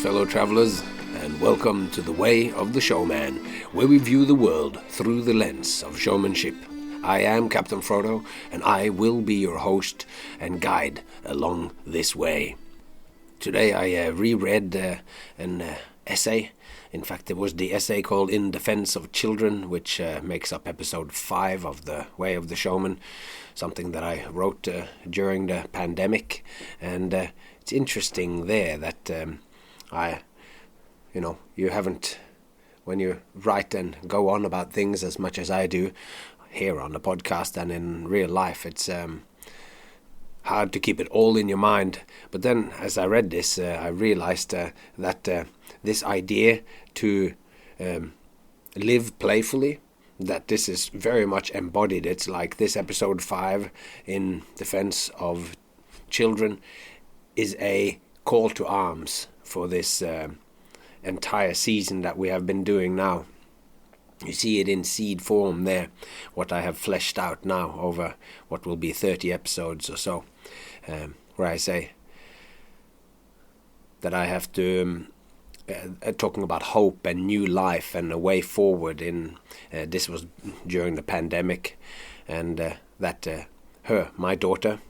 fellow travelers, and welcome to the Way of the Showman, where we view the world through the lens of showmanship. I am Captain Frodo, and I will be your host and guide along this way. Today I reread an essay. In fact, it was the essay called In Defense of Children, which makes up episode 5 of The Way of the Showman, something that I wrote during the pandemic. And it's interesting there that you haven't, when you write and go on about things as much as I do here on the podcast and in real life, it's hard to keep it all in your mind. But then as I read this, I realized that this idea to live playfully, that this is very much embodied. It's like this episode 5 in Defense of Children is a call to arms for this entire season that we have been doing now. You see it in seed form there, what I have fleshed out now over what will be 30 episodes or so, where I say that I have to, talking about hope and new life and a way forward in, this was during the pandemic, and that my daughter,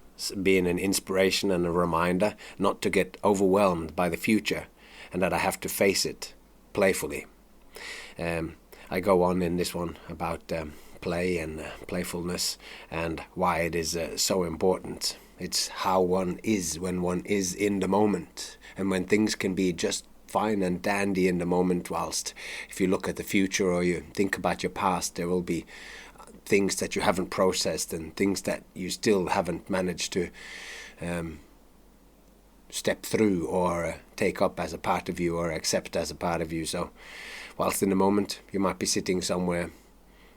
being an inspiration and a reminder not to get overwhelmed by the future, and that I have to face it playfully. I go on in this one about play and playfulness and why it is so important. It's how one is when one is in the moment, and when things can be just fine and dandy in the moment, whilst if you look at the future or you think about your past, there will be things that you haven't processed and things that you still haven't managed to step through or take up as a part of you or accept as a part of you. So whilst in the moment you might be sitting somewhere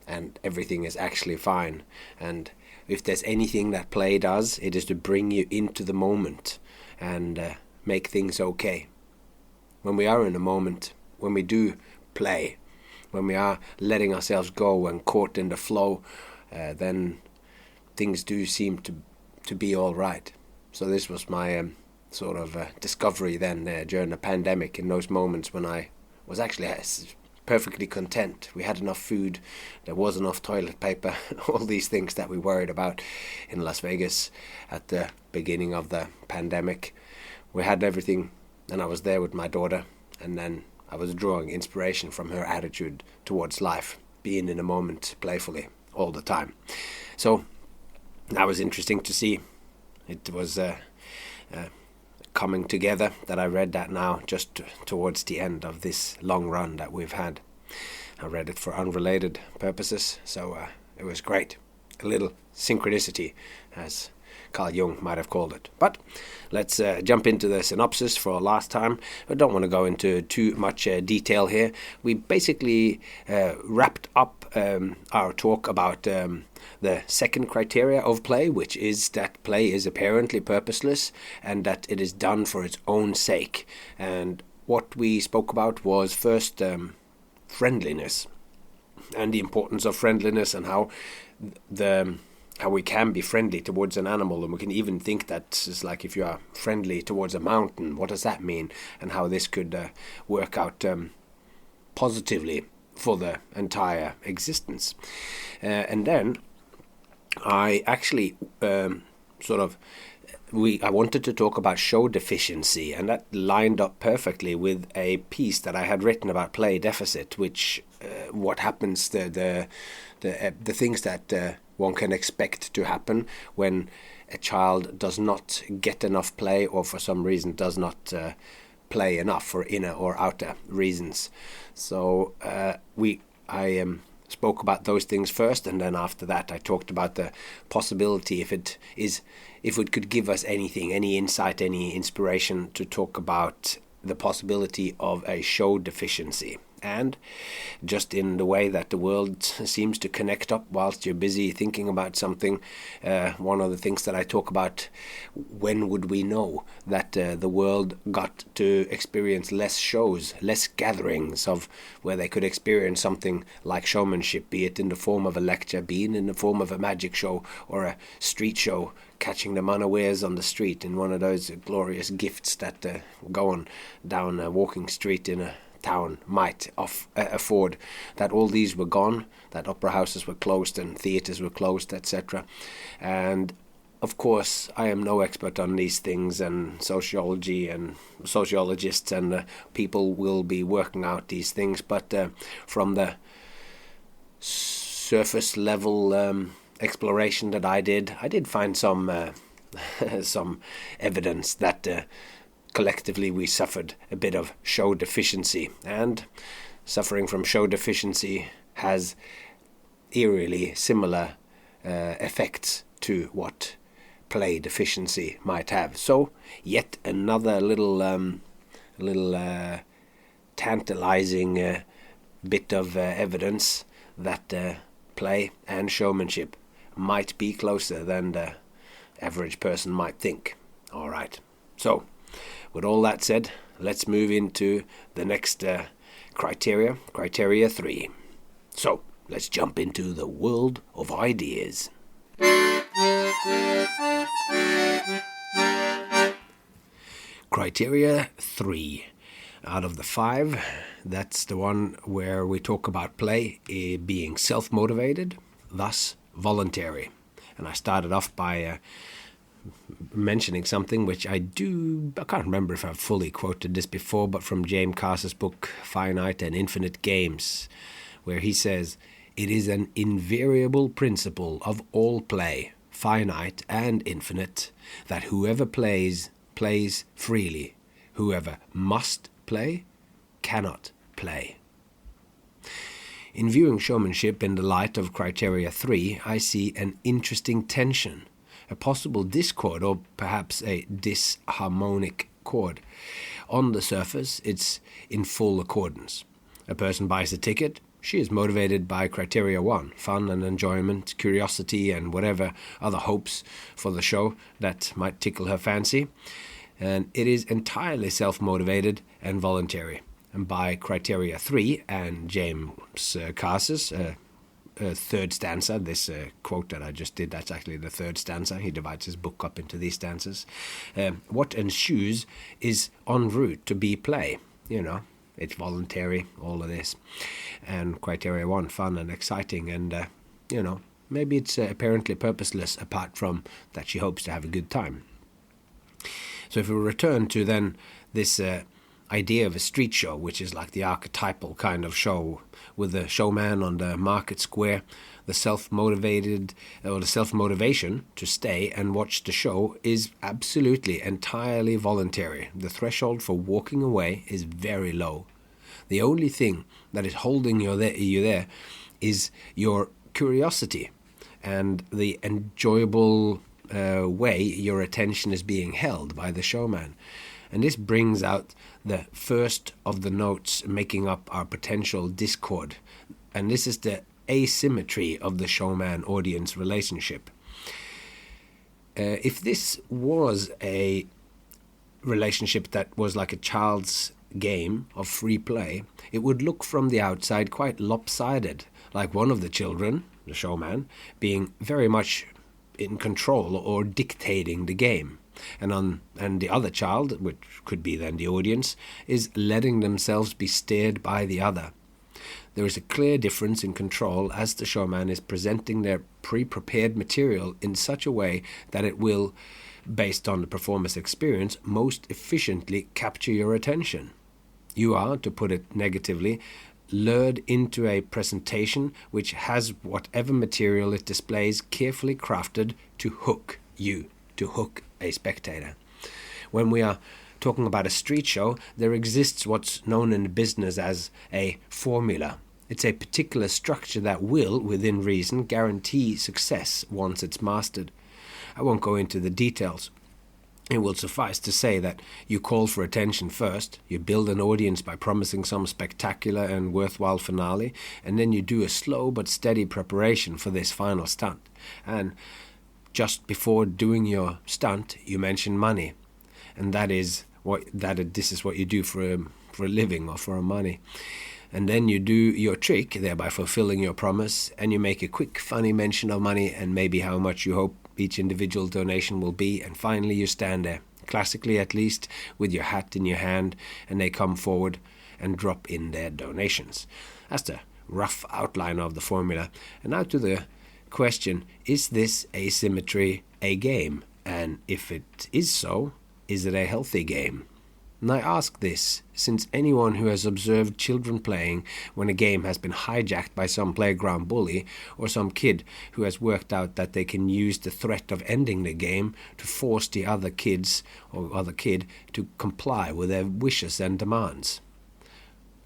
and everything is actually fine, and if there's anything that play does, it is to bring you into the moment and make things okay. When we are in the moment, when we do play, when we are letting ourselves go and caught in the flow, then things do seem to be all right. So this was my sort of discovery then during the pandemic, in those moments when I was actually perfectly content. We had enough food, there was enough toilet paper, all these things that we worried about in Las Vegas at the beginning of the pandemic. We had everything, and I was there with my daughter, and then I was drawing inspiration from her attitude towards life, being in a moment playfully all the time. So that was interesting to see. It was coming together that I read that now just towards the end of this long run that we've had. I read it for unrelated purposes, so it was great. A little synchronicity, as Carl Jung might have called it. But let's jump into the synopsis for last time. I don't want to go into too much detail here. We basically wrapped up our talk about the second criteria of play, which is that play is apparently purposeless and that it is done for its own sake. And what we spoke about was first friendliness and the importance of friendliness, and how we can be friendly towards an animal, and we can even think that it's like if you are friendly towards a mountain, what does that mean, and how this could work out positively for the entire existence. And then I actually I wanted to talk about show deficiency, and that lined up perfectly with a piece that I had written about play deficit, which what happens, the things that one can expect to happen when a child does not get enough play, or for some reason does not play enough for inner or outer reasons. So I spoke about those things first, and then after that I talked about the possibility, if it could give us anything, any insight, any inspiration, to talk about the possibility of a show deficiency. And just in the way that the world seems to connect up whilst you're busy thinking about something, one of the things that I talk about, when would we know that the world got to experience less shows, less gatherings of where they could experience something like showmanship, be it in the form of a lecture, be it in the form of a magic show or a street show, catching them unawares on the street in one of those glorious gifts that going down a walking street in a town might afford, that all these were gone, that opera houses were closed and theatres were closed, etc. And of course, I am no expert on these things, and sociology and sociologists and people will be working out these things, but from the surface level exploration that I did find some some evidence that collectively we suffered a bit of show deficiency, and suffering from show deficiency has eerily similar effects to what play deficiency might have. So yet another little tantalizing bit of evidence that play and showmanship might be closer than the average person might think. All right, so with all that said, let's move into the next criteria 3. So, let's jump into the world of ideas. Criteria 3. Out of the 5, that's the one where we talk about play being self-motivated, thus voluntary. And I started off by mentioning something which I can't remember if I've fully quoted this before, but from James Cass's book Finite and Infinite Games, where he says, "It is an invariable principle of all play, finite and infinite, that whoever plays freely. Whoever must play cannot play." In viewing showmanship in the light of criteria 3, I see an interesting tension, a possible discord, or perhaps a disharmonic chord. On the surface, it's in full accordance. A person buys a ticket, she is motivated by criteria 1, fun and enjoyment, curiosity, and whatever other hopes for the show that might tickle her fancy. And it is entirely self-motivated and voluntary. And by criteria 3, and James Cass's third stanza, this quote that I just did, that's actually the third stanza. He divides his book up into these stanzas. What ensues is en route to be play. It's voluntary, all of this. And criteria 1, fun and exciting. And, maybe it's apparently purposeless apart from that she hopes to have a good time. So if we return to then this idea of a street show, which is like the archetypal kind of show with the showman on the market square, the self-motivated or the self-motivation to stay and watch the show is absolutely entirely voluntary. The threshold for walking away is very low. The only thing that is holding you there is your curiosity and the enjoyable way your attention is being held by the showman. And this brings out the first of the notes making up our potential discord. And this is the asymmetry of the showman-audience relationship. If this was a relationship that was like a child's game of free play, it would look from the outside quite lopsided, like one of the children, the showman, being very much in control or dictating the game. And the other child, which could be then the audience, is letting themselves be steered by the other. There is a clear difference in control as the showman is presenting their pre-prepared material in such a way that it will, based on the performer's experience, most efficiently capture your attention. You are, to put it negatively, lured into a presentation which has whatever material it displays carefully crafted to hook you, to hook a spectator. When we are talking about a street show, there exists what's known in the business as a formula. It's a particular structure that will, within reason, guarantee success once it's mastered. I won't go into the details, It will suffice to say that you call for attention first, you build an audience by promising some spectacular and worthwhile finale, and then you do a slow but steady preparation for this final stunt. And just before doing your stunt, you mention money, and this is what you do for a living or for money. And then you do your trick, thereby fulfilling your promise, and you make a quick, funny mention of money and maybe how much you hope each individual donation will be, and finally you stand there, classically at least, with your hat in your hand, and they come forward and drop in their donations. That's the rough outline of the formula. And now to the question, is this asymmetry a game? And if it is so, is it a healthy game? And I ask this since anyone who has observed children playing when a game has been hijacked by some playground bully or some kid who has worked out that they can use the threat of ending the game to force the other kids or other kid to comply with their wishes and demands.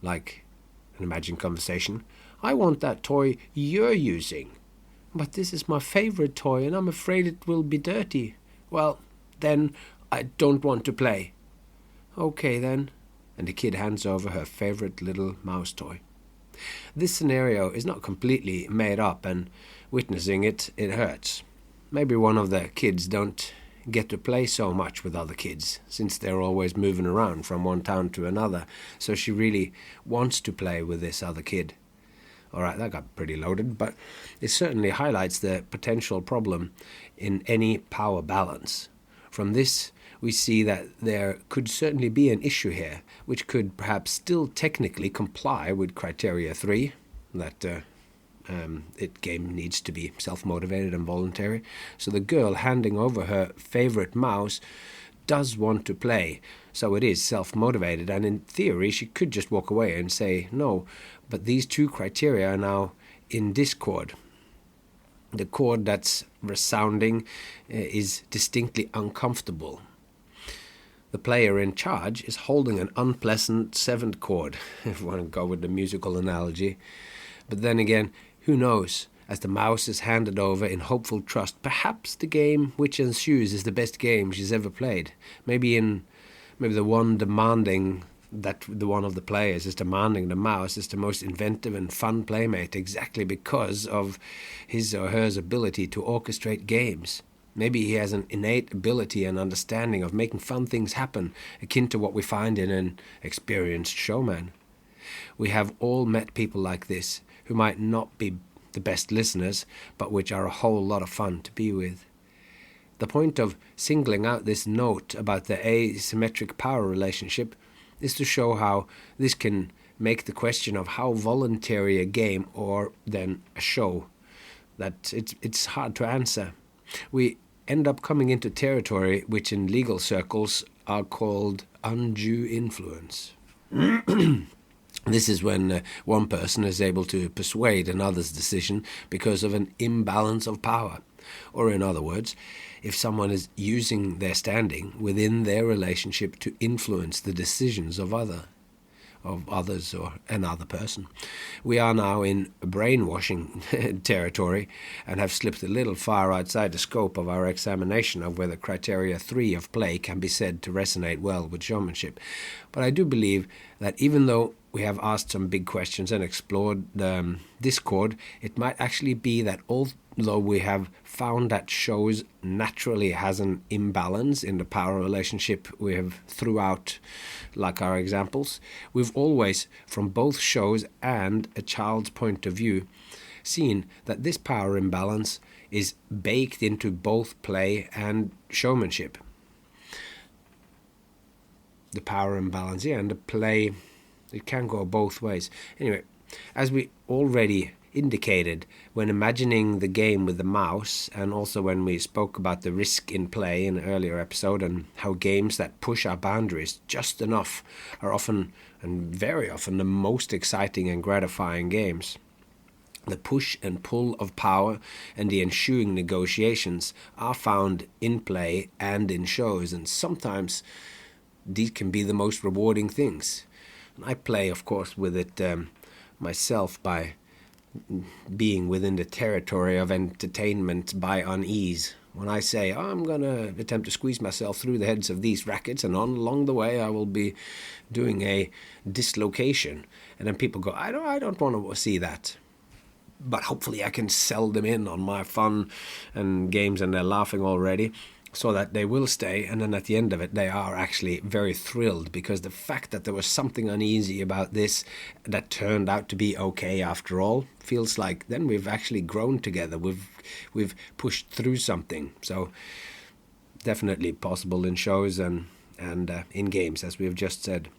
Like an imagined conversation, I want that toy you're using. But this is my favorite toy and I'm afraid it will be dirty. Well, then I don't want to play. Okay then, and the kid hands over her favorite little mouse toy. This scenario is not completely made up, and witnessing it hurts. Maybe one of the kids don't get to play so much with other kids, since they're always moving around from one town to another, so she really wants to play with this other kid. Alright, that got pretty loaded, but it certainly highlights the potential problem in any power balance. From this, we see that there could certainly be an issue here, which could perhaps still technically comply with criteria 3, that game needs to be self-motivated and voluntary. So the girl handing over her favorite mouse does want to play, so it is self-motivated, and in theory she could just walk away and say no, but these two criteria are now in discord. The chord that's resounding is distinctly uncomfortable. The player in charge is holding an unpleasant seventh chord, if you want to go with the musical analogy. But then again, who knows? As the mouse is handed over in hopeful trust, perhaps the game which ensues is the best game she's ever played. Maybe the one of the players is demanding the mouse is the most inventive and fun playmate exactly because of his or her ability to orchestrate games. Maybe he has an innate ability and understanding of making fun things happen, akin to what we find in an experienced showman. We have all met people like this, who might not be the best listeners, but which are a whole lot of fun to be with. The point of singling out this note about the asymmetric power relationship is to show how this can make the question of how voluntary a game or then a show, that it's hard to answer. We end up coming into territory which in legal circles are called undue influence. This is when one person is able to persuade another's decision because of an imbalance of power. Or in other words, if someone is using their standing within their relationship to influence the decisions of others or another person. We are now in brainwashing territory and have slipped a little far outside the scope of our examination of whether criteria 3 of play can be said to resonate well with showmanship. But I do believe that even though we have asked some big questions and explored the discord, it might actually be that although we have found that shows naturally has an imbalance in the power relationship we have throughout, like our examples, we've always, from both shows and a child's point of view, seen that this power imbalance is baked into both play and showmanship. The power imbalance, and the play, it can go both ways. Anyway, as we already indicated when imagining the game with the mouse, and also when we spoke about the risk in play in an earlier episode, and how games that push our boundaries just enough are often, and very often, the most exciting and gratifying games. The push and pull of power and the ensuing negotiations are found in play and in shows, and sometimes these can be the most rewarding things. I play, of course, with it myself by being within the territory of entertainment by unease, When I say, oh, I'm going to attempt to squeeze myself through the heads of these rackets, and along the way I will be doing a dislocation. And then people go, I don't want to see that. But hopefully I can sell them in on my fun and games, and they're laughing already, so that they will stay. And then at the end of it, they are actually very thrilled, because the fact that there was something uneasy about this that turned out to be okay after all feels like then we've actually grown together. We've pushed through something. So definitely possible in shows and in games, as we've just said.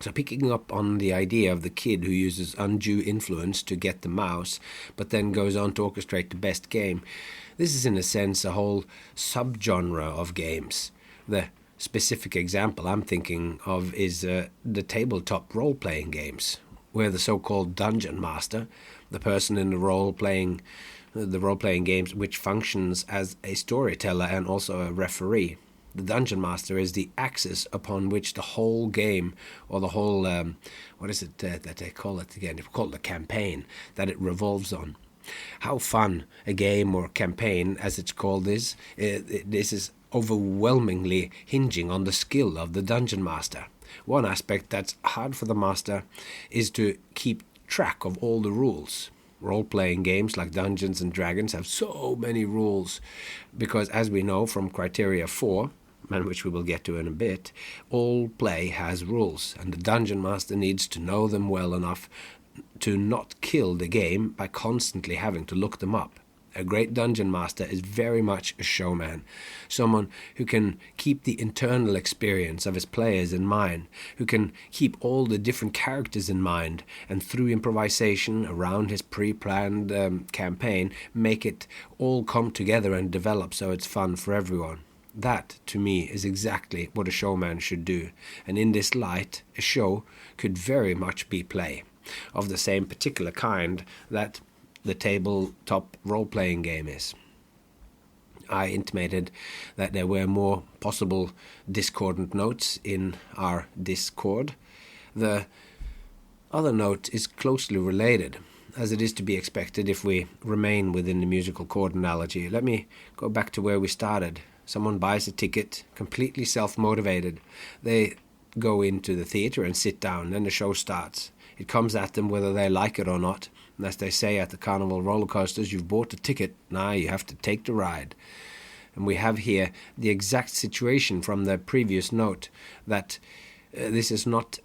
So picking up on the idea of the kid who uses undue influence to get the mouse, but then goes on to orchestrate the best game, this is in a sense a whole subgenre of games. The specific example I'm thinking of is the tabletop role-playing games, where the so-called dungeon master, the person in the role-playing games which functions as a storyteller and also a referee. The dungeon master is the axis upon which the whole game, or the whole, what is it that they call it again? They call it a campaign, that it revolves on. How fun a game or campaign, as it's called, is. This is overwhelmingly hinging on the skill of the dungeon master. One aspect that's hard for the master is to keep track of all the rules. Role-playing games like Dungeons and Dragons have so many rules, because as we know from Criteria 4, and which we will get to in a bit, all play has rules, and the dungeon master needs to know them well enough to not kill the game by constantly having to look them up. A great dungeon master is very much a showman, someone who can keep the internal experience of his players in mind, who can keep all the different characters in mind, and through improvisation around his pre-planned campaign, make it all come together and develop so it's fun for everyone. That, to me, is exactly what a showman should do, and in this light, a show could very much be play, of the same particular kind that the tabletop role-playing game is. I intimated that there were more possible discordant notes in our Discord. The other note is closely related, as it is to be expected if we remain within the musical chord analogy. Let me go back to where we started. Someone buys a ticket, completely self-motivated. They go into the theatre and sit down, then the show starts. It comes at them whether they like it or not. And as they say at the carnival roller coasters, you've bought a ticket, now you have to take the ride. And we have here the exact situation from the previous note, that this is not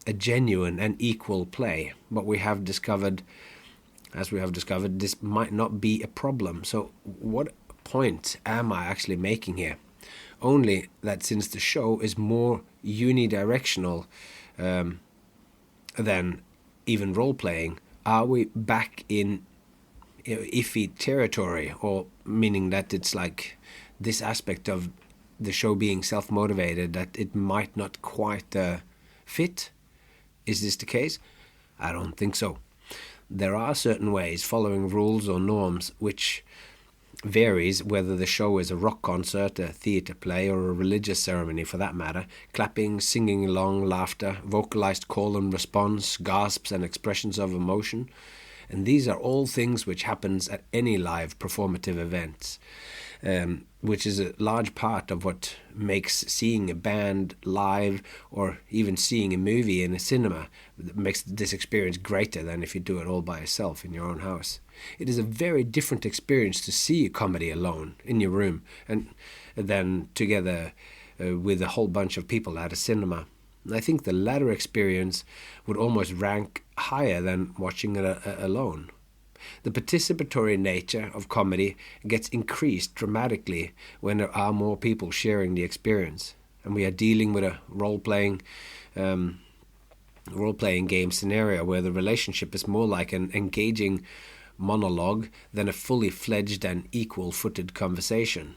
a genuine and equal play. But we have discovered, this might not be a problem. So what point am I actually making here? Only that since the show is more unidirectional than even role-playing, are we back in iffy territory, or meaning that it's like this aspect of the show being self-motivated that it might not quite fit? Is this the case? I don't think so. There are certain ways, following rules or norms, which varies whether the show is a rock concert, a theatre play, or a religious ceremony for that matter. Clapping, singing along, laughter, vocalized call and response, gasps and expressions of emotion. And these are all things which happens at any live performative events, which is a large part of what makes seeing a band live, or even seeing a movie in a cinema, makes this experience greater than if you do it all by yourself in your own house. It is a very different experience to see a comedy alone in your room and then together with a whole bunch of people at a cinema. And I think the latter experience would almost rank higher than watching it alone. The participatory nature of comedy gets increased dramatically when there are more people sharing the experience, and we are dealing with a role-playing game scenario where the relationship is more like an engaging monologue than a fully fledged and equal-footed conversation,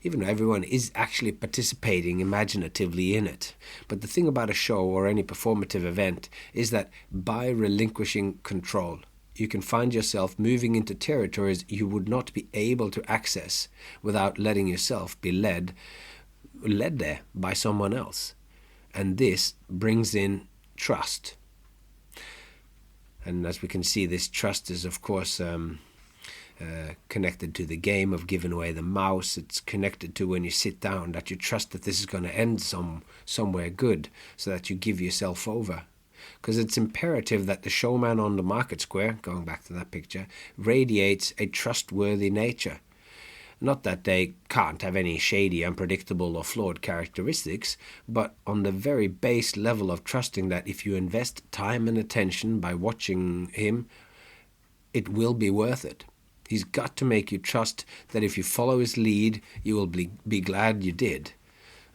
even though everyone is actually participating imaginatively in it. But the thing about a show or any performative event is that by relinquishing control, you can find yourself moving into territories you would not be able to access without letting yourself be led there by someone else. And this brings in trust. And as we can see, this trust is, of course, connected to the game of giving away the mouse. It's connected to when you sit down, that you trust that this is going to end somewhere good, so that you give yourself over. Because it's imperative that the showman on the market square, going back to that picture, radiates a trustworthy nature. Not that they can't have any shady, unpredictable or flawed characteristics, but on the very base level of trusting that if you invest time and attention by watching him, it will be worth it. He's got to make you trust that if you follow his lead, you will be glad you did.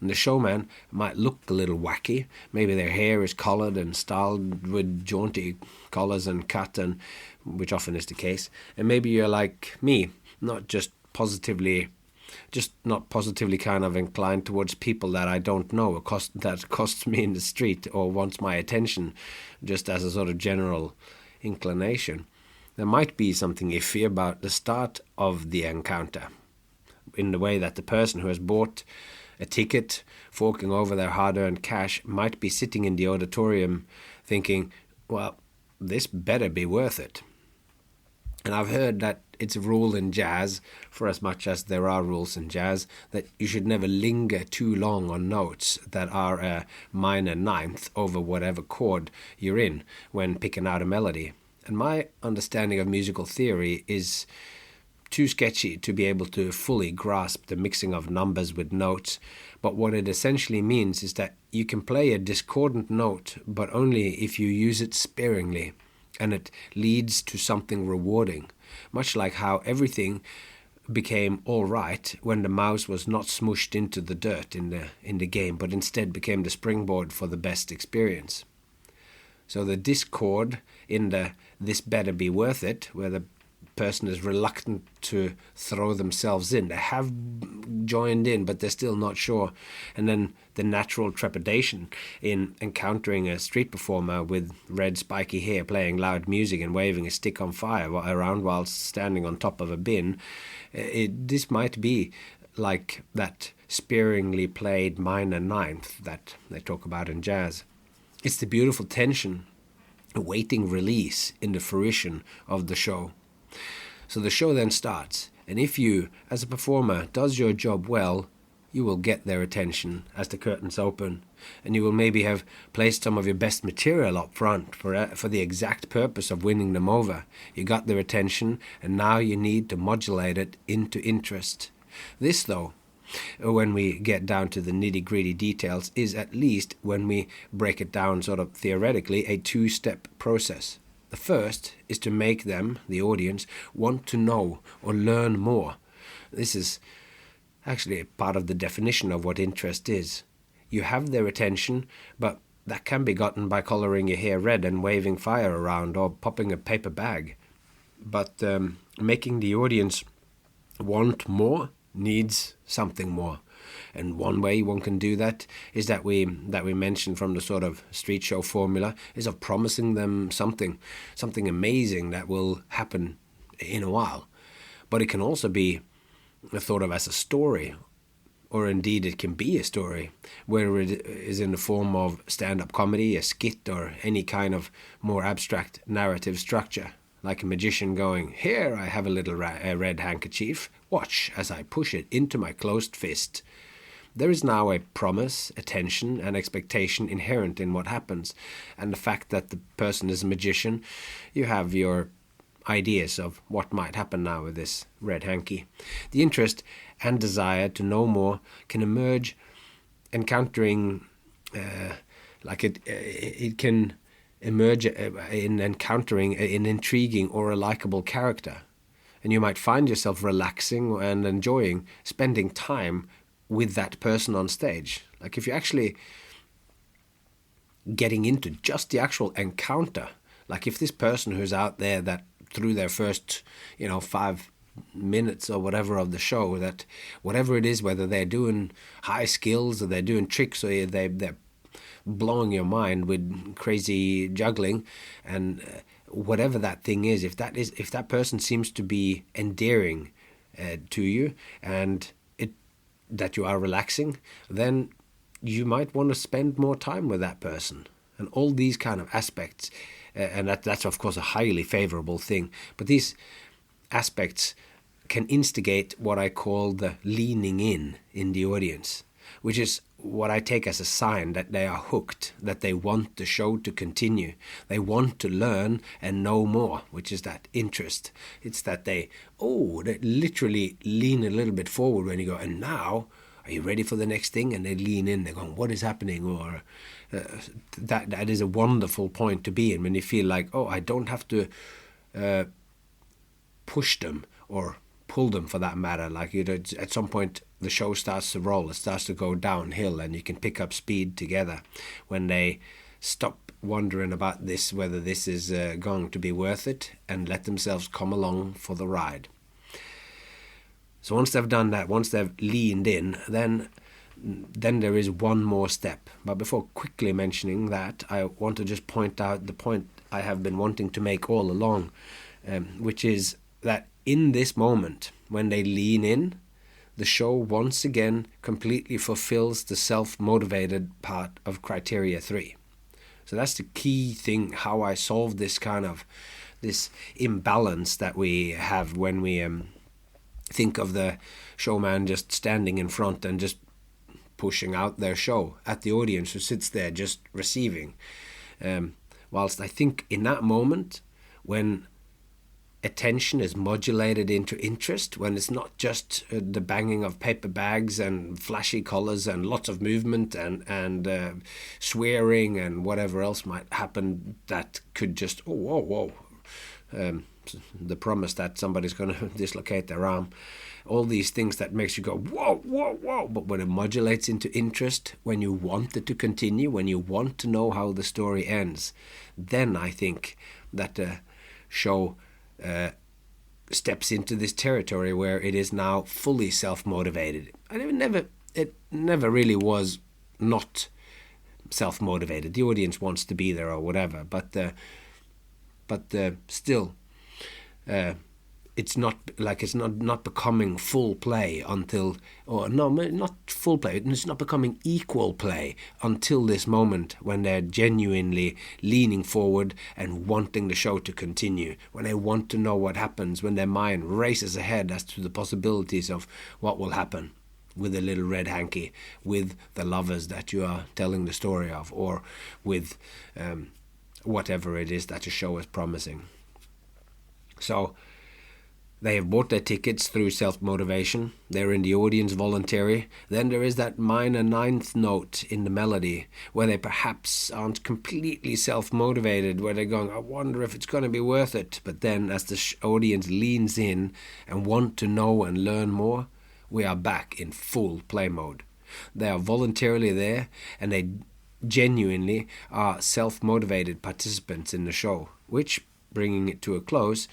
And the showman might look a little wacky. Maybe their hair is collared and styled with jaunty collars and cut, and which often is the case. And maybe you're like me, not positively kind of inclined towards people that I don't know, that accosts me in the street or wants my attention, just as a sort of general inclination. There might be something iffy about the start of the encounter, in the way that the person who has bought a ticket, forking over their hard-earned cash, might be sitting in the auditorium thinking, well, this better be worth it. And I've heard that it's a rule in jazz, for as much as there are rules in jazz, that you should never linger too long on notes that are a minor ninth over whatever chord you're in when picking out a melody. And my understanding of musical theory is too sketchy to be able to fully grasp the mixing of numbers with notes, but what it essentially means is that you can play a discordant note, but only if you use it sparingly, and it leads to something rewarding, much like how everything became all right when the mouse was not smooshed into the dirt in the game, but instead became the springboard for the best experience. So the discord in the "this better be worth it," where the person is reluctant to throw themselves in. They have joined in, but they're still not sure. And then the natural trepidation in encountering a street performer with red spiky hair playing loud music and waving a stick on fire around while standing on top of a bin. This might be like that sparingly played minor ninth that they talk about in jazz. It's the beautiful tension awaiting release in the fruition of the show. So the show then starts, and if you, as a performer, does your job well, you will get their attention as the curtains open, and you will maybe have placed some of your best material up front for the exact purpose of winning them over. You got their attention, and now you need to modulate it into interest. This, though, when we get down to the nitty-gritty details, is, at least when we break it down sort of theoretically, a two-step process. The first is to make them, the audience, want to know or learn more. This is actually part of the definition of what interest is. You have their attention, but that can be gotten by colouring your hair red and waving fire around or popping a paper bag. But making the audience want more needs something more. And one way one can do that is that we mentioned from the sort of street show formula, is of promising them something amazing that will happen in a while. But it can also be thought of as a story, or indeed it can be a story, where it is in the form of stand-up comedy, a skit, or any kind of more abstract narrative structure. Like a magician going, "Here I have a little red handkerchief. Watch as I push it into my closed fist." There is now a promise, attention, and expectation inherent in what happens, and the fact that the person is a magician, you have your ideas of what might happen now with this red hanky. The interest and desire to know more can emerge encountering, it can emerge in encountering an intriguing or a likable character, and you might find yourself relaxing and enjoying spending time with that person on stage. Like if you're actually getting into just the actual encounter, like if this person who's out there that through their first 5 minutes or whatever of the show, that whatever it is, whether they're doing high skills or they're doing tricks or they're blowing your mind with crazy juggling, and whatever that thing is, if that person seems to be endearing to you, and that you are relaxing, then you might want to spend more time with that person. And all these kind of aspects, and that's of course a highly favorable thing, but these aspects can instigate what I call the leaning in the audience, which is what I take as a sign that they are hooked, that they want the show to continue. They want to learn and know more, which is that interest. It's that they literally lean a little bit forward when you go, and now, are you ready for the next thing? And they lean in, they're going, what is happening? Or that is a wonderful point to be in, when you feel like, I don't have to push them or pull them, for that matter. Like, at some point the show starts to roll, it starts to go downhill, and you can pick up speed together when they stop wondering about this, whether this is going to be worth it, and let themselves come along for the ride. So once they've done that, once they've leaned in, then there is one more step. But before quickly mentioning that, I want to just point out the point I have been wanting to make all along, which is that in this moment, when they lean in, the show once again completely fulfills the self-motivated part of criteria 3. So that's the key thing, how I solve this kind of this imbalance that we have when we think of the showman just standing in front and just pushing out their show at the audience who sits there just receiving. Whilst I think in that moment, when attention is modulated into interest, when it's not just the banging of paper bags and flashy colors and lots of movement and swearing and whatever else might happen that could just, the promise that somebody's going to dislocate their arm, all these things that makes you go, whoa. But when it modulates into interest, when you want it to continue, when you want to know how the story ends, then I think that the show steps into this territory where it is now fully self-motivated. And it never really was not self-motivated. The audience wants to be there or whatever, but still, it's not becoming full play until, not full play, it's not becoming equal play until this moment when they're genuinely leaning forward and wanting the show to continue, when they want to know what happens, when their mind races ahead as to the possibilities of what will happen with the little red hanky, with the lovers that you are telling the story of, or with whatever it is that the show is promising. So they have bought their tickets through self-motivation. They're in the audience voluntary. Then there is that minor ninth note in the melody where they perhaps aren't completely self-motivated, where they're going, I wonder if it's going to be worth it. But then as the audience leans in and want to know and learn more, we are back in full play mode. They are voluntarily there, and they genuinely are self-motivated participants in the show, which, bringing it to a close,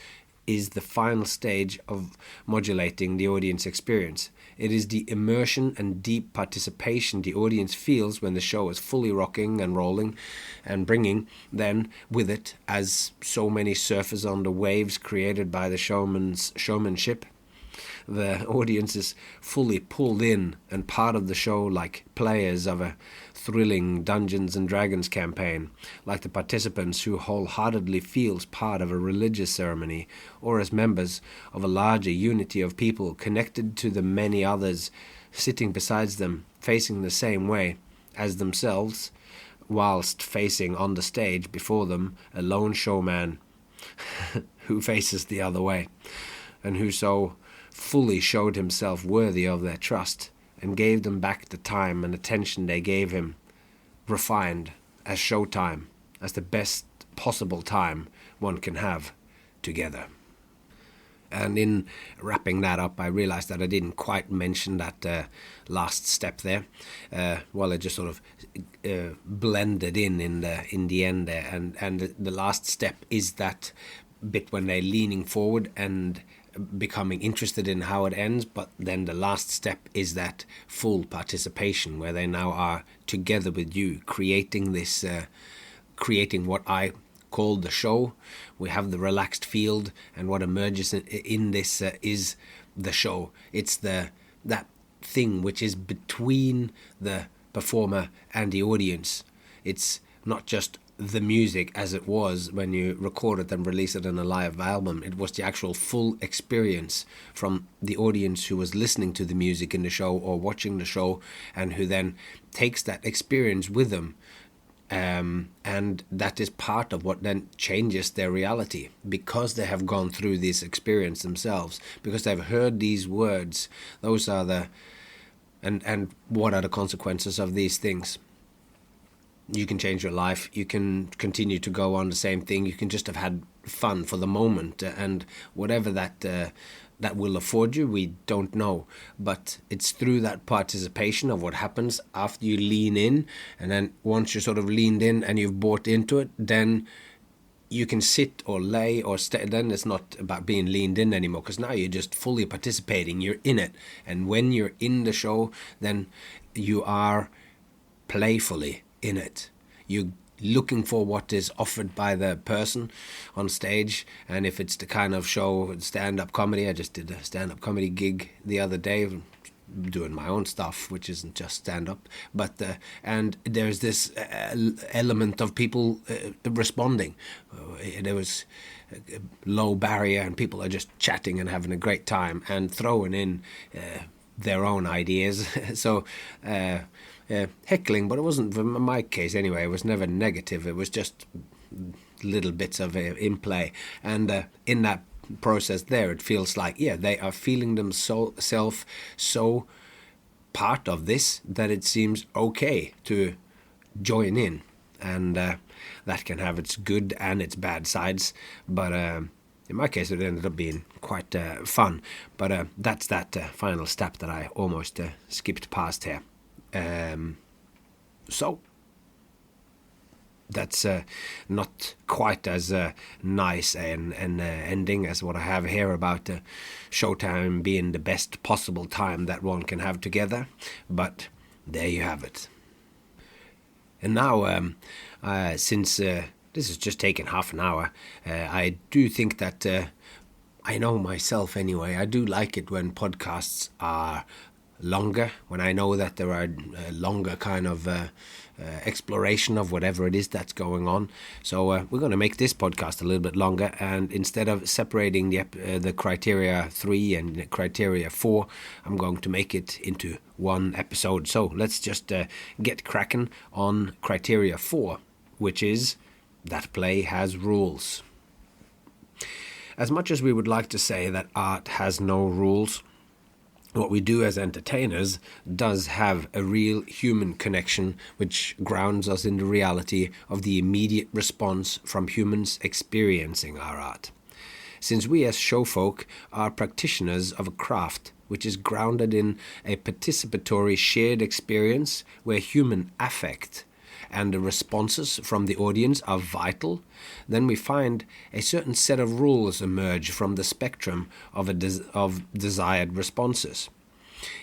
is the final stage of modulating the audience experience. It is the immersion and deep participation the audience feels when the show is fully rocking and rolling, and bringing then with it, as so many surfers on the waves created by the showmanship, the audience is fully pulled in and part of the show, like players of a thrilling Dungeons and Dragons campaign, like the participants who wholeheartedly feels part of a religious ceremony, or as members of a larger unity of people connected to the many others sitting beside them, facing the same way as themselves, whilst facing on the stage before them a lone showman who faces the other way, and who so fully showed himself worthy of their trust, and gave them back the time and attention they gave him, refined as showtime, as the best possible time one can have together. And in wrapping that up, I realized that I didn't quite mention that last step there. It just sort of blended in the end there, and the last step is that bit when they're leaning forward and becoming interested in how it ends. But then the last step is that full participation, where they now are together with you, creating this, creating what I call the show. We have the relaxed field, and what emerges in this is the show. It's that thing which is between the performer and the audience. It's not just the music as it was when you record it and release it in a live album. It was the actual full experience from the audience who was listening to the music in the show or watching the show, and who then takes that experience with them. And that is part of what then changes their reality, because they have gone through this experience themselves, because they've heard these words. Those are the and what are the consequences of these things? You can change your life, you can continue to go on the same thing, you can just have had fun for the moment, and whatever that will afford you, we don't know. But it's through that participation of what happens after you lean in, and then once you're sort of leaned in and you've bought into it, then you can sit or lay or stay. Then it's not about being leaned in anymore, because now you're just fully participating, you're in it. And when you're in the show, then you are playfully in it. You're looking for what is offered by the person on stage. And if it's the kind of show, stand-up comedy, I just did a stand-up comedy gig the other day, doing my own stuff, which isn't just stand-up, but and there's this element of people responding. There was a low barrier, and people are just chatting and having a great time and throwing in their own ideas. So heckling, but it wasn't, in my case anyway, it was never negative. It was just little bits of in play, and in that process there, it feels like, yeah, they are feeling themselves so part of this that it seems okay to join in, and that can have its good and its bad sides, but in my case it ended up being quite fun. But that's that final step that I almost skipped past here. So that's not quite as nice an ending as what I have here about showtime being the best possible time that one can have together, but there you have it. And now, since this has just taken half an hour, I do think that I know myself anyway, I do like it when podcasts are longer, when I know that there are longer kind of exploration of whatever it is that's going on. So we're going to make this podcast a little bit longer, and instead of separating the criteria 3 and the criteria 4, I'm going to make it into one episode. So let's just get cracking on criteria 4, which is that play has rules. As much as we would like to say that art has no rules, what we do as entertainers does have a real human connection, which grounds us in the reality of the immediate response from humans experiencing our art. Since we as showfolk are practitioners of a craft which is grounded in a participatory shared experience where human affect and the responses from the audience are vital, then we find a certain set of rules emerge from the spectrum of desired responses.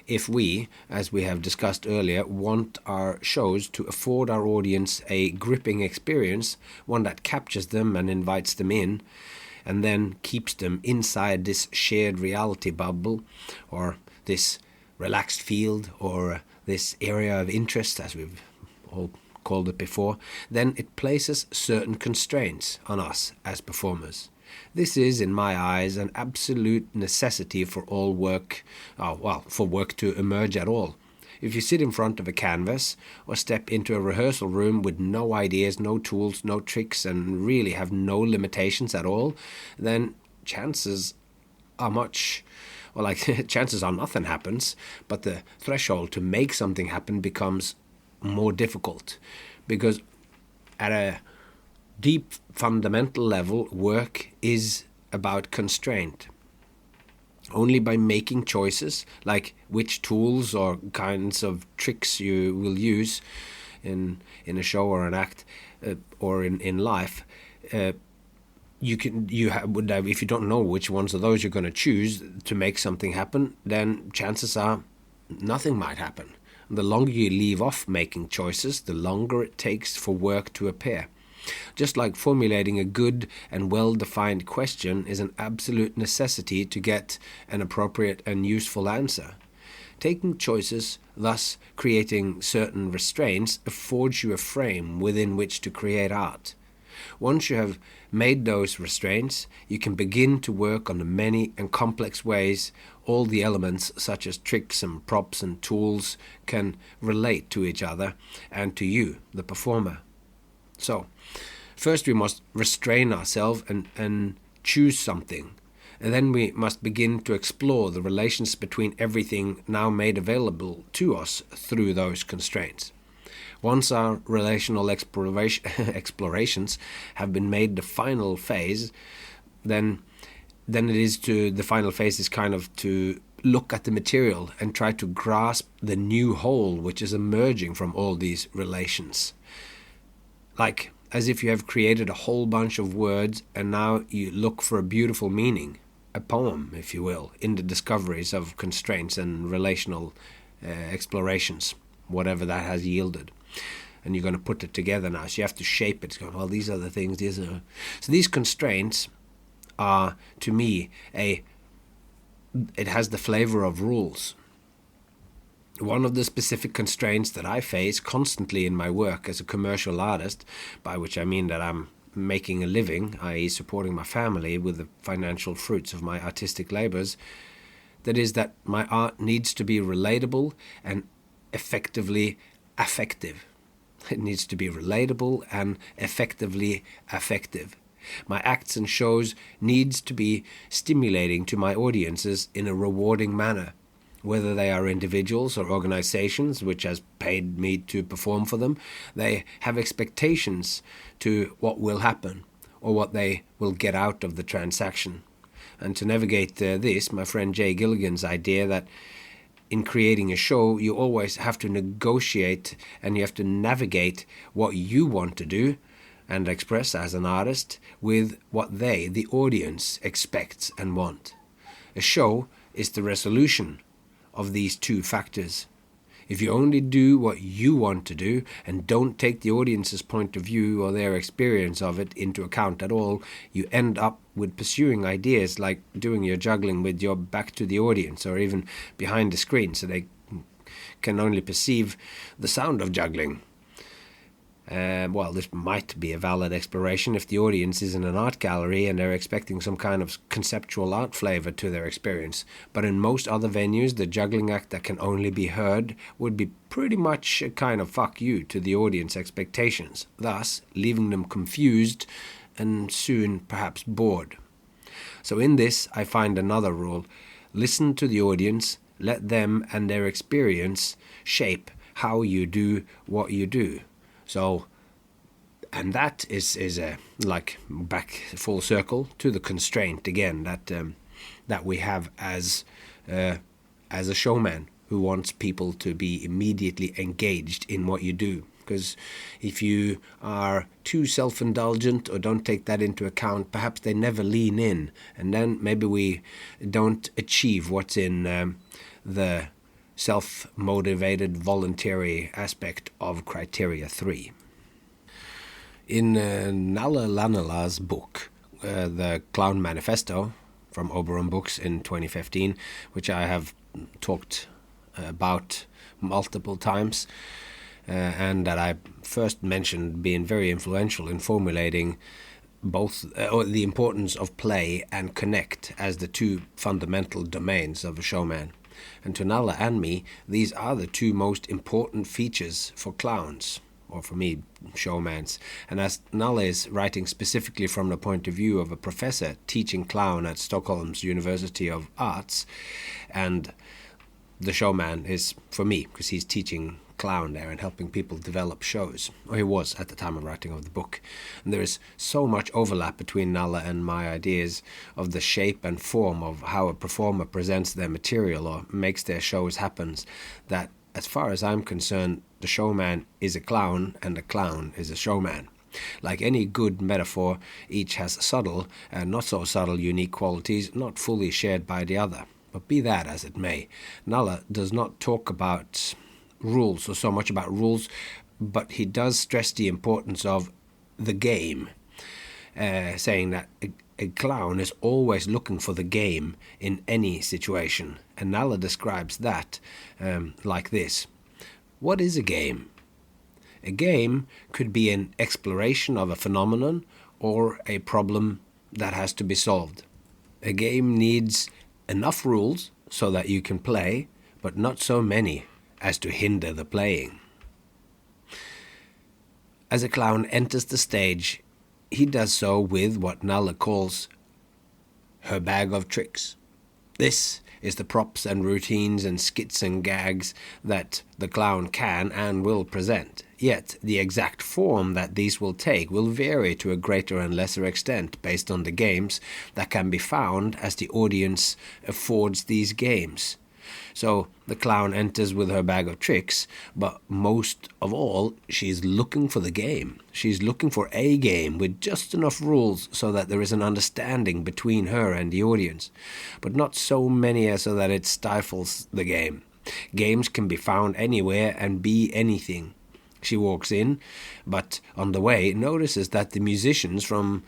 If we, as we have discussed earlier, want our shows to afford our audience a gripping experience, one that captures them and invites them in, and then keeps them inside this shared reality bubble, or this relaxed field, or this area of interest, as we've all called it before, then it places certain constraints on us as performers. This is, in my eyes, an absolute necessity for all work, for work to emerge at all. If you sit in front of a canvas or step into a rehearsal room with no ideas, no tools, no tricks, and really have no limitations at all, then chances are chances are nothing happens, but the threshold to make something happen becomes more difficult, because at a deep fundamental level, work is about constraint. Only by making choices, like which tools or kinds of tricks you will use in a show or an act, or in life, if you don't know which ones of those you're going to choose to make something happen, then chances are nothing might happen. The longer you leave off making choices, the longer it takes for work to appear. Just like formulating a good and well-defined question is an absolute necessity to get an appropriate and useful answer. Taking choices, thus creating certain restraints, affords you a frame within which to create art. Once you have made those restraints, you can begin to work on the many and complex ways all the elements, such as tricks and props and tools, can relate to each other and to you, the performer. So, first we must restrain ourselves and choose something. And then we must begin to explore the relations between everything now made available to us through those constraints. Once our relational explorations have been made the final phase, then the final phase is kind of to look at the material and try to grasp the new whole which is emerging from all these relations. Like as if you have created a whole bunch of words and now you look for a beautiful meaning, a poem, if you will, in the discoveries of constraints and relational explorations, whatever that has yielded. And you're going to put it together now. So you have to shape it. Going, well, these are the things. So these constraints are, to me, it has the flavor of rules. One of the specific constraints that I face constantly in my work as a commercial artist, by which I mean that I'm making a living, i.e. supporting my family with the financial fruits of my artistic labors, that is that my art needs to be relatable and effectively affective. It needs to be relatable and effectively affective. My acts and shows needs to be stimulating to my audiences in a rewarding manner, whether they are individuals or organizations which has paid me to perform for them. They have expectations to what will happen or what they will get out of the transaction. And to navigate this, my friend Jay Gilligan's idea that in creating a show, you always have to negotiate and you have to navigate what you want to do and express as an artist with what they, the audience, expects and want. A show is the resolution of these two factors. If you only do what you want to do and don't take the audience's point of view or their experience of it into account at all, you end up with pursuing ideas like doing your juggling with your back to the audience or even behind the screen so they can only perceive the sound of juggling. Well, this might be a valid exploration if the audience is in an art gallery and they're expecting some kind of conceptual art flavor to their experience. But in most other venues, the juggling act that can only be heard would be pretty much a kind of fuck you to the audience expectations, thus leaving them confused and soon perhaps bored. So in this, I find another rule. Listen to the audience, let them and their experience shape how you do what you do. So, and that is like back full circle to the constraint again that we have as a showman who wants people to be immediately engaged in what you do. Because if you are too self-indulgent or don't take that into account, perhaps they never lean in, and then maybe we don't achieve what's in the self-motivated voluntary aspect of criteria 3. In Nalle Lanela's book, The Clown Manifesto, from Oberon Books in 2015, which I have talked about multiple times, and that I first mentioned being very influential in formulating both the importance of play and connect as the two fundamental domains of a showman. And to Nalle and me, these are the two most important features for clowns, or for me, showmans. And as Nalle is writing specifically from the point of view of a professor teaching clown at Stockholm's University of Arts, and the showman is for me, because he's teaching clown there and helping people develop shows, or he was at the time of writing of the book. And there is so much overlap between Nalle and my ideas of the shape and form of how a performer presents their material or makes their shows happen, that as far as I'm concerned, the showman is a clown and the clown is a showman. Like any good metaphor, each has subtle and not so subtle unique qualities not fully shared by the other. But be that as it may, Nalle does not talk about rules or so much about rules, but he does stress the importance of the game, saying that a clown is always looking for the game in any situation. And Nalla describes that like this. What is a game? A game could be an exploration of a phenomenon or a problem that has to be solved. A game needs enough rules so that you can play, but not so many as to hinder the playing. As a clown enters the stage, he does so with what Nalla calls her bag of tricks. This is the props and routines and skits and gags that the clown can and will present. Yet the exact form that these will take will vary to a greater and lesser extent based on the games that can be found as the audience affords these games. So the clown enters with her bag of tricks, but most of all, she's looking for the game. She's looking for a game with just enough rules so that there is an understanding between her and the audience, but not so many so that it stifles the game. Games can be found anywhere and be anything. She walks in, but on the way notices that the musicians from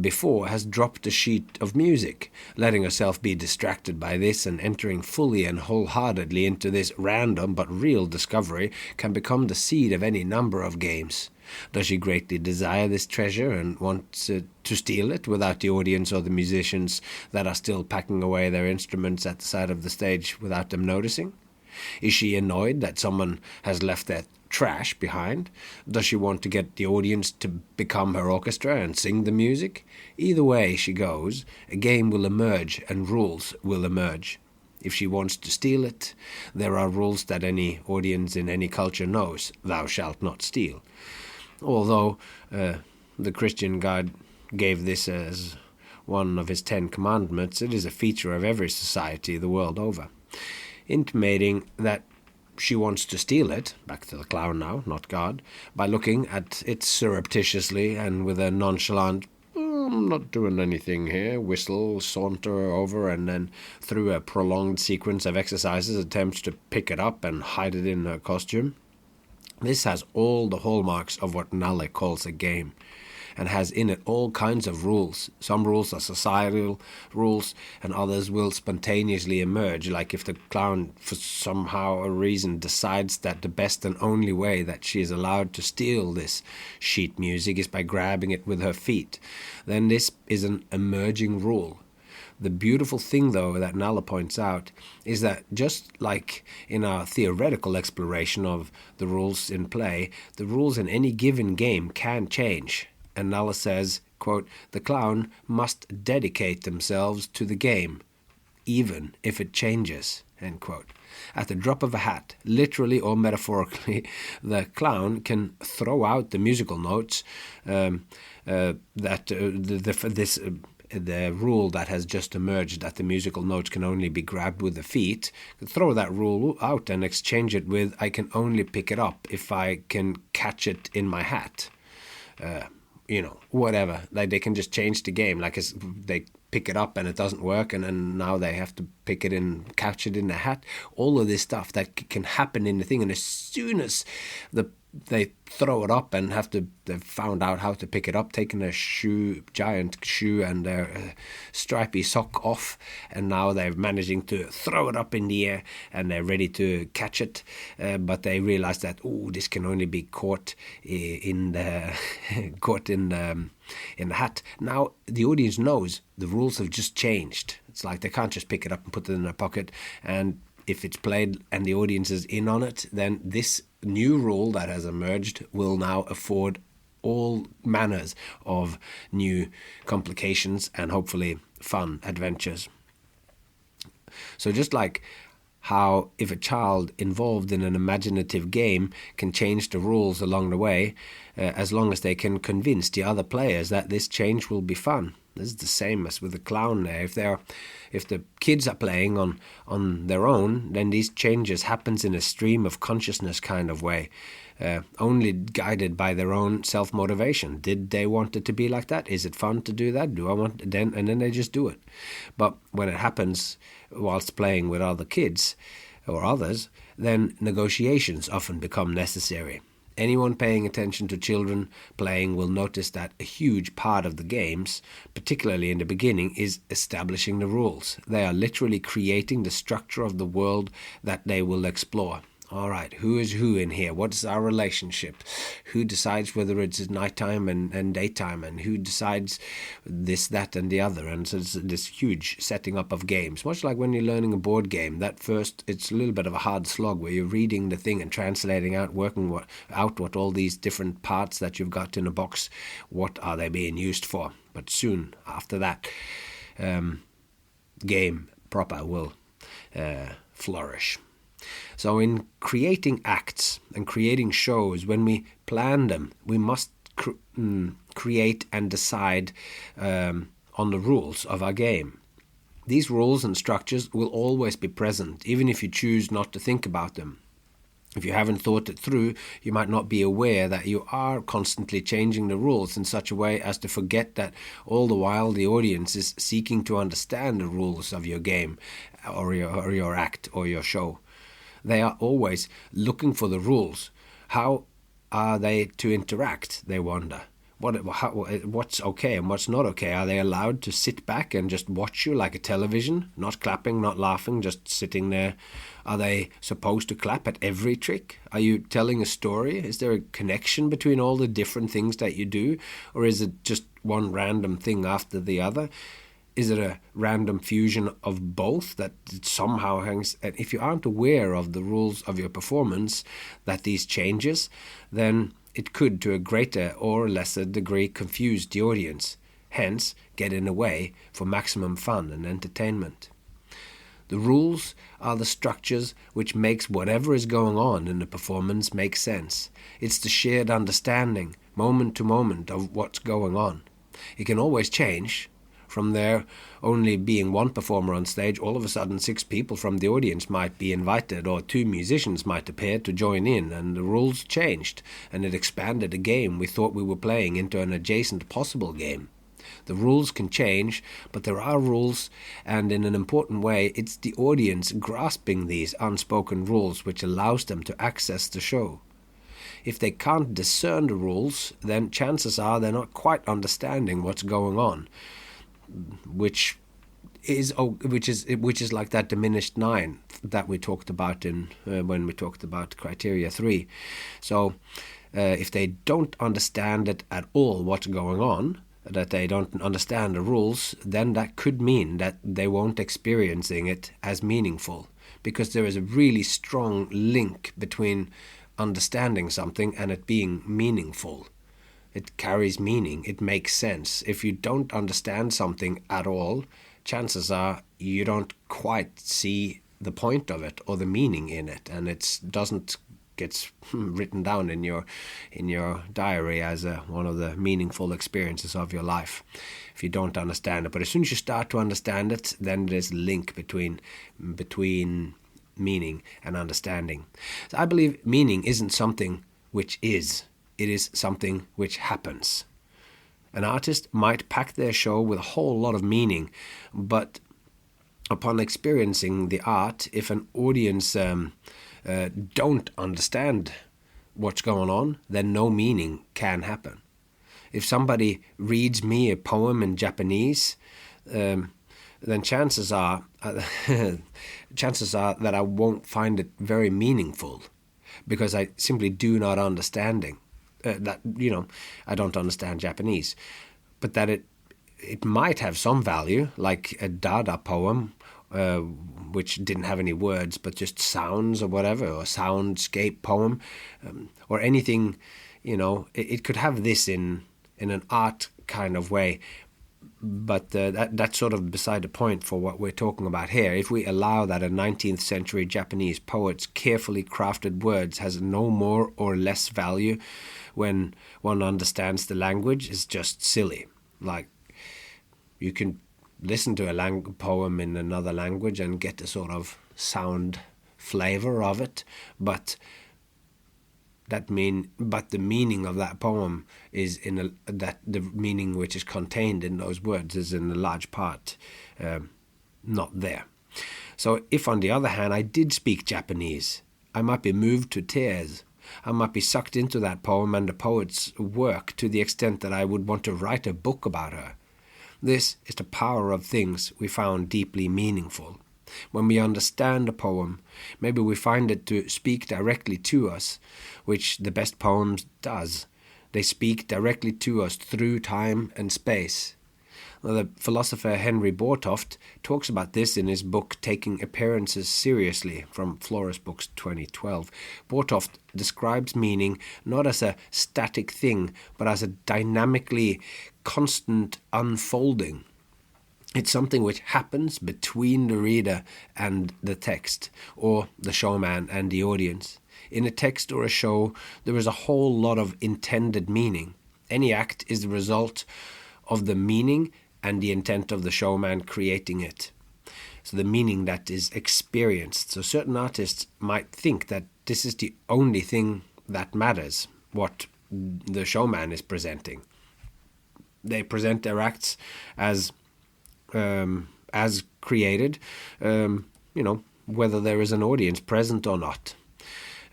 before has dropped a sheet of music, letting herself be distracted by this and entering fully and wholeheartedly into this random but real discovery can become the seed of any number of games. Does she greatly desire this treasure and want to steal it without the audience or the musicians that are still packing away their instruments at the side of the stage without them noticing? Is she annoyed that someone has left their trash behind? Does she want to get the audience to become her orchestra and sing the music? Either way she goes, a game will emerge and rules will emerge. If she wants to steal it, there are rules that any audience in any culture knows. Thou shalt not steal. Although the Christian God gave this as one of his 10 commandments, it is a feature of every society the world over, intimating that she wants to steal it, back to the clown now, not God, by looking at it surreptitiously and with a nonchalant, I'm not doing anything here, whistle, saunter over, and then through a prolonged sequence of exercises attempts to pick it up and hide it in her costume. This has all the hallmarks of what Nalla calls a game, and has in it all kinds of rules. Some rules are societal rules, and others will spontaneously emerge, like if the clown, for somehow a reason, decides that the best and only way that she is allowed to steal this sheet music is by grabbing it with her feet. Then this is an emerging rule. The beautiful thing, though, that Nalla points out is that just like in our theoretical exploration of the rules in play, the rules in any given game can change. And Nalla says, quote, the clown must dedicate themselves to the game, even if it changes, end quote. At the drop of a hat, literally or metaphorically, the clown can throw out the musical notes the rule that has just emerged that the musical notes can only be grabbed with the feet, throw that rule out and exchange it with, I can only pick it up if I can catch it in my hat. Whatever. Like they can just change the game. Like they pick it up and it doesn't work, and then now they have to pick it in, catch it in the hat. All of this stuff that can happen in the thing, and as soon as they throw it up and they've found out how to pick it up, taking their giant shoe and their stripy sock off, and now they're managing to throw it up in the air and they're ready to catch it, but they realize that this can only be caught in the hat. Now the audience knows the rules have just changed. It's like they can't just pick it up and put it in their pocket, and if it's played and the audience is in on it, then this new rule that has emerged will now afford all manners of new complications and hopefully fun adventures. So just like how if a child involved in an imaginative game can change the rules along the way, as long as they can convince the other players that this change will be fun. This is the same as with the clown there. If the kids are playing on their own, then these changes happens in a stream of consciousness kind of way, only guided by their own self-motivation. Did they want it to be like that? Is it fun to do that? Do I want it? And then they just do it. But when it happens whilst playing with other kids or others, then negotiations often become necessary. Anyone paying attention to children playing will notice that a huge part of the games, particularly in the beginning, is establishing the rules. They are literally creating the structure of the world that they will explore. All right, who is who in here? What is our relationship? Who decides whether it's nighttime and daytime? And who decides this, that, and the other? And so it's this huge setting up of games. Much like when you're learning a board game, that first, it's a little bit of a hard slog where you're reading the thing and translating out, working out what all these different parts that you've got in a box, what are they being used for? But soon after that, game proper will flourish. So in creating acts and creating shows, when we plan them, we must create and decide on the rules of our game. These rules and structures will always be present, even if you choose not to think about them. If you haven't thought it through, you might not be aware that you are constantly changing the rules in such a way as to forget that all the while the audience is seeking to understand the rules of your game or your act or your show. They are always looking for the rules. How are they to interact, they wonder. What's okay and what's not okay? Are they allowed to sit back and just watch you like a television? Not clapping, not laughing, just sitting there. Are they supposed to clap at every trick? Are you telling a story? Is there a connection between all the different things that you do? Or is it just one random thing after the other? Is it a random fusion of both that somehow hangs? And if you aren't aware of the rules of your performance, that these changes, then it could to a greater or lesser degree confuse the audience, hence get in the way for maximum fun and entertainment. The rules are the structures which makes whatever is going on in the performance make sense. It's the shared understanding, moment to moment, of what's going on. It can always change. From there only being one performer on stage, all of a sudden 6 people from the audience might be invited, or 2 musicians might appear to join in, and the rules changed, and it expanded a game we thought we were playing into an adjacent possible game. The rules can change, but there are rules, and in an important way, it's the audience grasping these unspoken rules which allows them to access the show. If they can't discern the rules, then chances are they're not quite understanding what's going on. Which is like that diminished 9 that we talked about in when we talked about criteria 3. So if they don't understand it at all what's going on, that they don't understand the rules, then that could mean that they won't experiencing it as meaningful, because there is a really strong link between understanding something and it being meaningful. It carries meaning. It makes sense. If you don't understand something at all, chances are you don't quite see the point of it or the meaning in it, and it doesn't get written down in your diary as one of the meaningful experiences of your life if you don't understand it. But as soon as you start to understand it, then there's a link between meaning and understanding. So I believe meaning isn't something which is. It is something which happens. An artist might pack their show with a whole lot of meaning, but upon experiencing the art, if an audience don't understand what's going on, then no meaning can happen. If somebody reads me a poem in Japanese, then chances are that I won't find it very meaningful, because I simply do not understanding. I don't understand Japanese, but that it might have some value, like a Dada poem, which didn't have any words but just sounds or whatever, or soundscape poem, or anything. It could have this in an art kind of way, but that's sort of beside the point for what we're talking about here. If we allow that a 19th century Japanese poet's carefully crafted words has no more or less value when one understands the language, is just silly. Like, you can listen to a poem in another language and get a sort of sound flavor of it, but the meaning of that poem is that the meaning which is contained in those words is in a large part not there. So if, on the other hand, I did speak Japanese, I might be moved to tears, I might be sucked into that poem and the poet's work to the extent that I would want to write a book about her. This is the power of things we found deeply meaningful. When we understand a poem, maybe we find it to speak directly to us, which the best poems does. They speak directly to us through time and space. Now, the philosopher Henry Bortoft talks about this in his book Taking Appearances Seriously from Flores Books 2012. Bortoft describes meaning not as a static thing, but as a dynamically constant unfolding. It's something which happens between the reader and the text, or the showman and the audience. In a text or a show, there is a whole lot of intended meaning. Any act is the result of the meaning and the intent of the showman creating it. So the meaning that is experienced. So certain artists might think that this is the only thing that matters, what the showman is presenting. They present their acts as created, whether there is an audience present or not.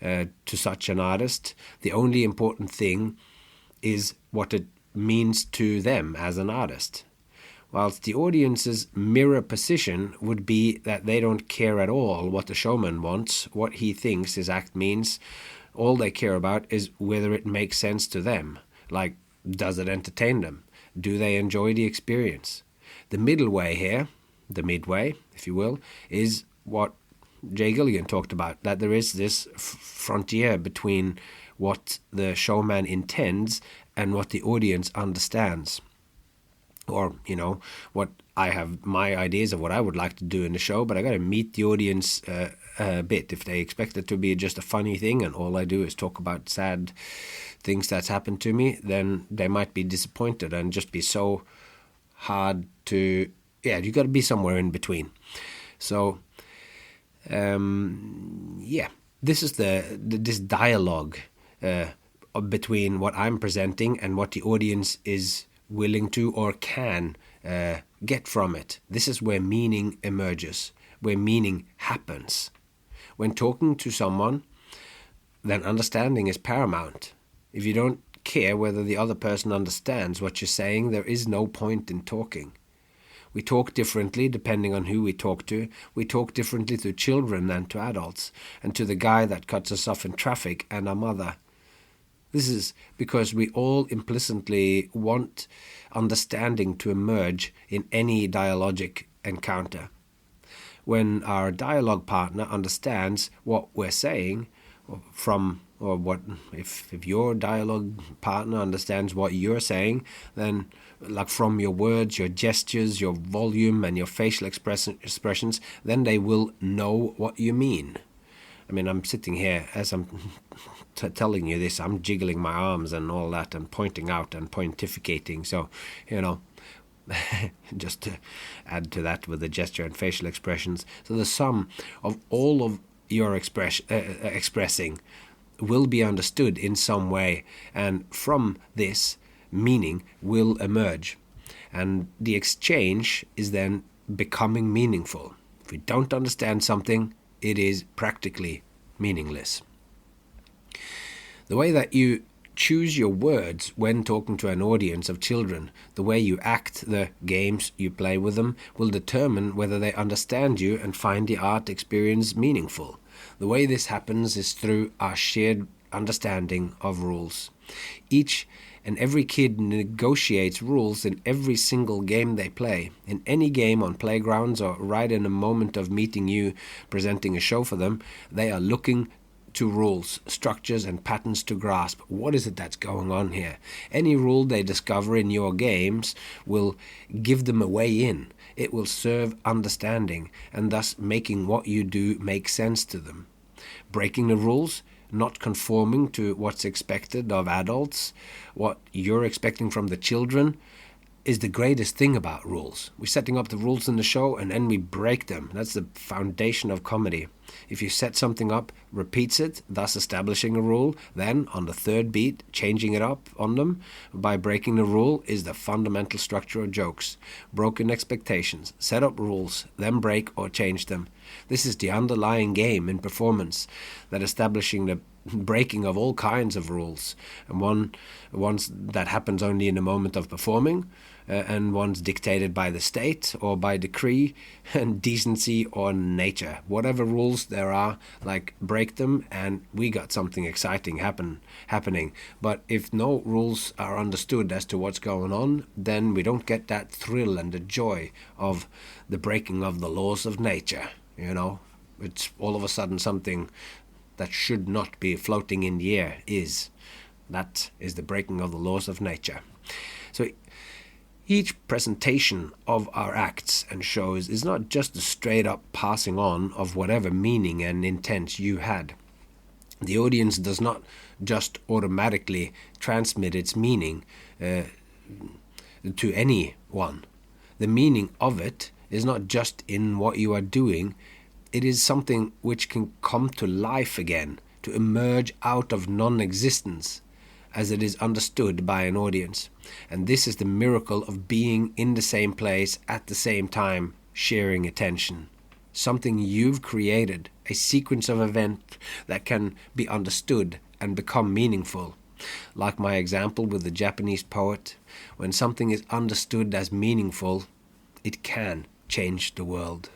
To such an artist, the only important thing is what it means to them as an artist. Whilst the audience's mirror position would be that they don't care at all what the showman wants, what he thinks his act means. All they care about is whether it makes sense to them. Like, does it entertain them? Do they enjoy the experience? The middle way here, the midway, if you will, is what Jay Gilligan talked about, that there is this frontier between what the showman intends and what the audience understands. Or, what I have my ideas of what I would like to do in the show, but I got to meet the audience a bit. If they expect it to be just a funny thing and all I do is talk about sad things that's happened to me, then they might be disappointed and just be so hard to, you got to be somewhere in between. So, this is this dialogue between what I'm presenting and what the audience is willing to or can get from it. This is where meaning emerges, where meaning happens. When talking to someone, then understanding is paramount. If you don't care whether the other person understands what you're saying, there is no point in talking. We talk differently depending on who we talk to. We talk differently to children than to adults, and to the guy that cuts us off in traffic and our mother. This is because we all implicitly want understanding to emerge in any dialogic encounter. When our dialogue partner understands what we're saying if your dialogue partner understands what you're saying, then like from your words, your gestures, your volume and your facial expressions, then they will know what you mean. I mean, I'm sitting here as I'm telling you this, I'm jiggling my arms and all that and pointing out and pontificating. So, just to add to that with the gesture and facial expressions. So the sum of all of your expressing will be understood in some way, and from this, meaning will emerge. And the exchange is then becoming meaningful. If we don't understand something, it is practically meaningless. The way that you choose your words when talking to an audience of children, the way you act, the games you play with them, will determine whether they understand you and find the art experience meaningful. The way this happens is through our shared understanding of rules. Each and every kid negotiates rules in every single game they play. In any game on playgrounds or right in a moment of meeting you, presenting a show for them, they are looking to rules, structures and patterns to grasp. What is it that's going on here? Any rule they discover in your games will give them a way in. It will serve understanding and thus making what you do make sense to them. Breaking the rules, not conforming to what's expected of adults, what you're expecting from the children, is the greatest thing about rules. We're setting up the rules in the show and then we break them. That's the foundation of comedy. If you set something up, repeats it, thus establishing a rule, then on the third beat, changing it up on them by breaking the rule is the fundamental structure of jokes. Broken expectations, set up rules, then break or change them. This is the underlying game in performance, that establishing the breaking of all kinds of rules, and ones that happens only in the moment of performing, and ones dictated by the state or by decree and decency or nature. Whatever rules there are, like, break them and we got something exciting happening. But if no rules are understood as to what's going on, then we don't get that thrill and the joy of the breaking of the laws of nature. It's all of a sudden something that should not be floating in the air that is the breaking of the laws of nature. So each presentation of our acts and shows is not just a straight up passing on of whatever meaning and intent you had. The audience does not just automatically transmit its meaning to anyone. The meaning of it is not just in what you are doing. It is something which can come to life again, to emerge out of non-existence, as it is understood by an audience. And this is the miracle of being in the same place at the same time, sharing attention. Something you've created, a sequence of events that can be understood and become meaningful. Like my example with the Japanese poet, when something is understood as meaningful, it can change the world.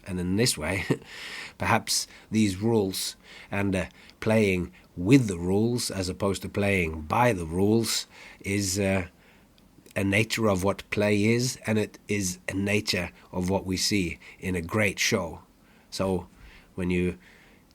And in this way, perhaps these rules and playing with the rules as opposed to playing by the rules is a nature of what play is, and it is a nature of what we see in a great show. So when you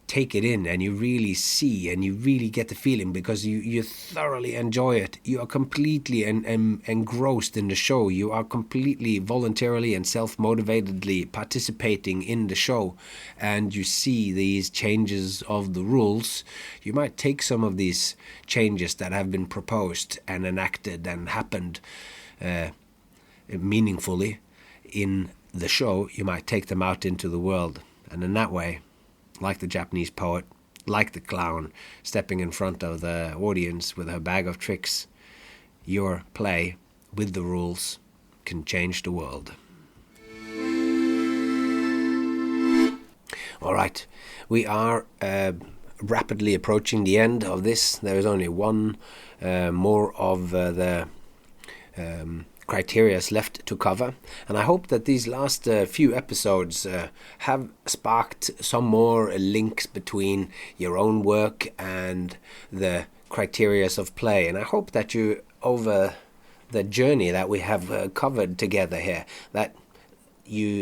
take it in and you really see and you really get the feeling, because you thoroughly enjoy it, you are completely engrossed in the show, you are completely voluntarily and self-motivatedly participating in the show, and you see these changes of the rules, you might take some of these changes that have been proposed and enacted and happened meaningfully in the show, you might take them out into the world, and in that way, like the Japanese poet, like the clown, stepping in front of the audience with her bag of tricks, your play with the rules can change the world. All right, we are rapidly approaching the end of this. There is only one more of the criteria left to cover, and I hope that these last few episodes have sparked some more links between your own work and the criteria of play, and I hope that you, over the journey that we have covered together here, that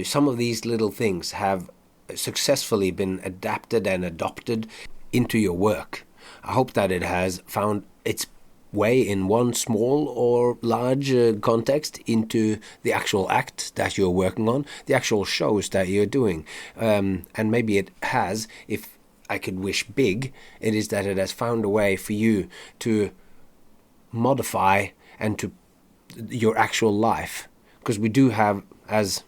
some of these little things have successfully been adapted and adopted into your work. I hope that it has found its way in one small or large context into the actual act that you're working on, the actual shows that you're doing. And maybe it has, if I could wish big, it is that it has found a way for you to modify and to your actual life. Because we do have, as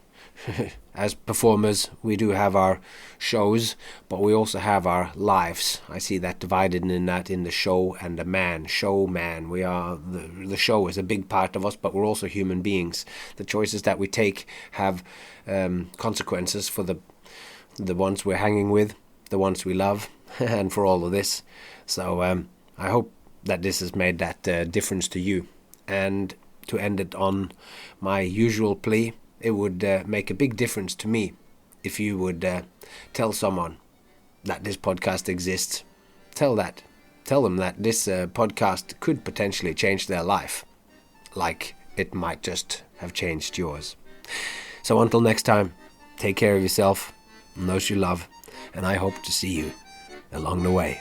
performers, we do have our shows, but we also have our lives. I see that divided in the show and the man. Showman. We are the show is a big part of us, but we're also human beings. The choices that we take have consequences for the ones we're hanging with, the ones we love, and for all of this. So I hope that this has made that difference to you. And to end it on my usual plea, it would make a big difference to me if you would tell someone that this podcast exists. Tell them that this podcast could potentially change their life, like it might just have changed yours. So until next time, take care of yourself and those you love, and I hope to see you along the way.